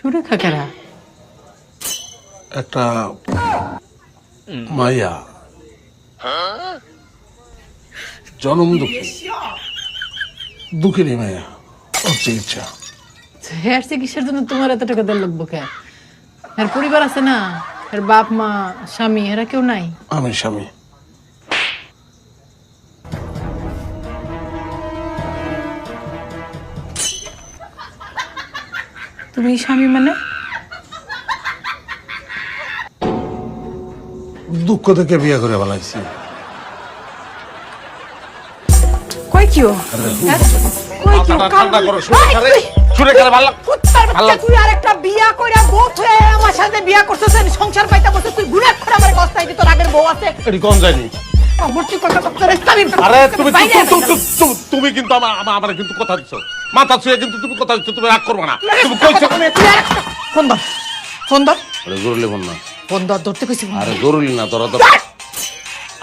সুরেখা কেরা? একটা মাইয়া, জনম দুঃখিনী মাইয়া, ওর চিকিৎসা। হেয়ার চিকিৎসার জন্য তোমার এত টাকা দেওয়ার লাগবো কে? এর পরিবার আছে না, এর বাপ মা স্বামী এরা কেউ নাই? আমি স্বামী। তুমি স্বামী মানে? দুঃখ থেকে বিয়ে করে ফেলাইছি। কই কিও? কই কিও? ঠান্ডা করো, সুরেখারে ভালো তুই আরেকটা বিয়া কইরা বউ হয়ে আমার সাথে বিয়া করছস, সংসার পাইতা বসে তুই গুনাহ করে আমার কষ্টাই দিত। আগের বউ আছে এটি কোন যায়নি? অবশ্যই কথা করতে ইসলামী। আরে তুমি কিন্তু আমার কিন্তু কথা দিছো, মাথা ছুঁয়ে কিন্তু তুমি কথা দিছো, তুমি রাগ করবে না। তুমি কইছো ফোন ধর, ফোন ধর। আরে জরুরি ফোন না, ফোন ধর, ধরতে কইছি। আরে জরুরি না, তোরা তো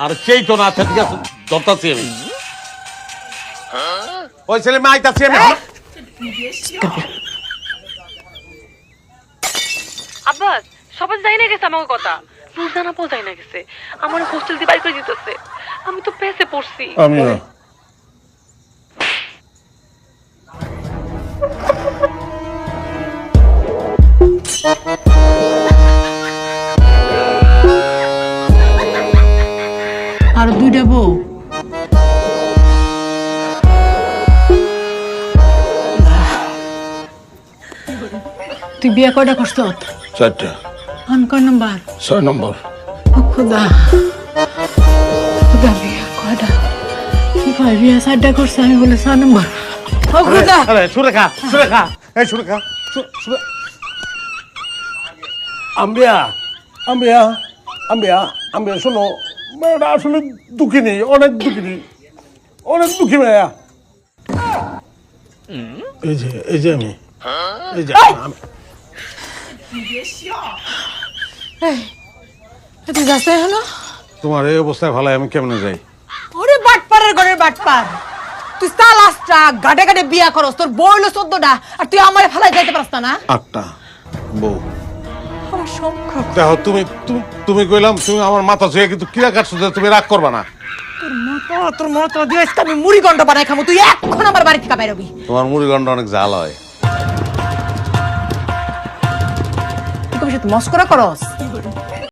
আর সেই তো না আছে। ঠিক আছে, ধরতাছি আমি। ওই ছেলে মাইতাছি আমি। আব্বাস সবাই যাই না গেছে আমার কথা, রোজানা পৌঁছাই না গেছে, আমার হোস্টেল দিয়ে বাইর করে দিতেছে। আমি তো পেছে পড়ছি। আমিও আর দুইটা বউ? তুই বিয়া কয়টা করছ? 4টা। আন কয় নাম্বার? 6 নম্বর। ও খোদা, খোদা বিয়া কয়টা? কি কয় বিয়া 4টা করছে, আমি বলে 6 নাম্বার। ও খোদা। আরে সুরেখা, সুরেখা, এই সুরেখা, আম্বিয়া, আম্বিয়া, আম্বিয়া, আম্বিয়া, শোনো, মেয়েটা আসলে দুঃখিনী, অনেক দুঃখিনী, অনেক দুঃখী মেয়া। এই যে আমি, এই যে তুই যাচ্ছে হলো? তোমার এই অবস্থায় ভালো, আমি কেমনে যাই? ওরে বাটপারের ঘরের বাটপার, তুই সালাসটা গাটে গাটে বিয়া করস, তোর বউ হলো 14টা, আর তুই আমারে ফেলাই যাইতে পারছ না? 8টা বউ। আমার সংখ্যা। দেখো তুমি কইলাম, তুমি আমার মাথা ছুঁয়ে কিন্তু কিরা কাটছো, তুমি রাগ করবা না। তোর মতো দিয়ে আমি মুড়ি গন্ড বানাই খামু, তুই এখন আমার বাড়ি থেকে বাইরবি। তোমার মুড়ি গন্ড অনেক জাল হয়। তুই মস্করা করস?